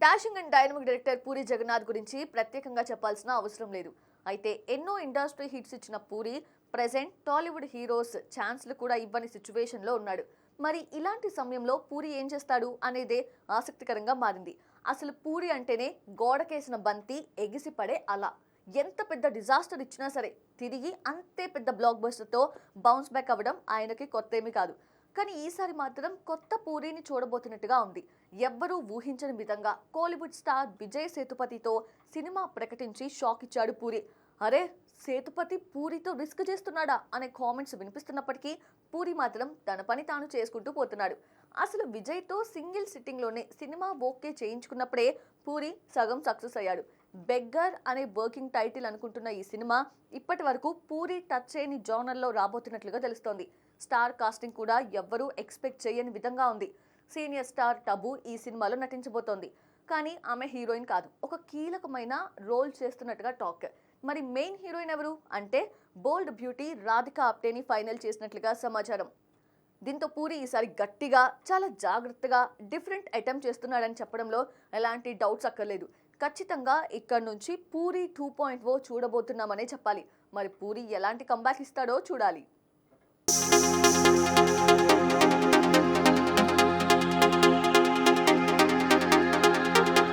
Dashing and dynamic director Puri Jagannadh గురించి ప్రత్యేకంగా చెప్పాల్సిన అవసరం లేదు. అయితే ఎన్నో ఇండస్ట్రీ హిట్స్ ఇచ్చిన పూరి ప్రెజెంట్ టాలీవుడ్ హీరోస్ ఛాన్స్లు కూడా ఇవ్వని సిచ్యువేషన్లో ఉన్నాడు. మరి ఇలాంటి సమయంలో పూరి ఏం చేస్తాడు అనేదే ఆసక్తికరంగా మారింది. అసలు పూరి అంటేనే గోడకేసిన బంతి ఎగిసిపడే అలా. ఎంత పెద్ద డిజాస్టర్ ఇచ్చినా సరే తిరిగి అంతే పెద్ద బ్లాక్ బస్టర్తో బౌన్స్ బ్యాక్ అవ్వడం ఆయనకి కొత్తేమీ కాదు. కానీ ఈసారి మాత్రం కొత్త పూరిని చూడబోతున్నట్టుగా ఉంది. ఎవ్వరూ ఊహించని విధంగా కోలీవుడ్ స్టార్ విజయ్ సేతుపతితో సినిమా ప్రకటించి షాక్ ఇచ్చాడు పూరి. అరే, సేతుపతి పూరితో రిస్క్ చేస్తున్నాడా అనే కామెంట్స్ వినిపిస్తున్నప్పటికీ పూరి మాత్రం తన పని తాను చేసుకుంటూ పోతున్నాడు. అసలు విజయ్తో సింగిల్ సిట్టింగ్లోనే సినిమా ఓకే చేయించుకున్నప్పుడే పూరి సగం సక్సెస్ అయ్యాడు. బెగ్గర్ అనే వర్కింగ్ టైటిల్ అనుకుంటున్న ఈ సినిమా ఇప్పటి వరకు పూరి టచ్ చేయని జానర్లో రాబోతున్నట్లుగా తెలుస్తోంది. స్టార్ కాస్టింగ్ కూడా ఎవ్వరూ ఎక్స్పెక్ట్ చేయని విధంగా ఉంది. సీనియర్ స్టార్ టబు ఈ సినిమాలో నటించబోతోంది. కానీ ఆమె హీరోయిన్ కాదు, ఒక కీలకమైన రోల్ చేస్తున్నట్టుగా టాక్. మరి మెయిన్ హీరోయిన్ ఎవరు అంటే బోల్డ్ బ్యూటీ రాధికా ఆప్టేని ఫైనల్ చేసినట్లుగా సమాచారం. దీంతో పూరి ఈసారి గట్టిగా చాలా జాగ్రత్తగా డిఫరెంట్ అటెంప్ట్ చేస్తున్నాడని చెప్పడంలో ఎలాంటి డౌట్స్ అక్కర్లేదు. ఖచ్చితంగా ఇక్కడ నుంచి పూరి 2.0 చూడబోతున్నామనే చెప్పాలి. మరి పూరి ఎలాంటి కంబ్యాక్ ఇస్తాడో చూడాలి.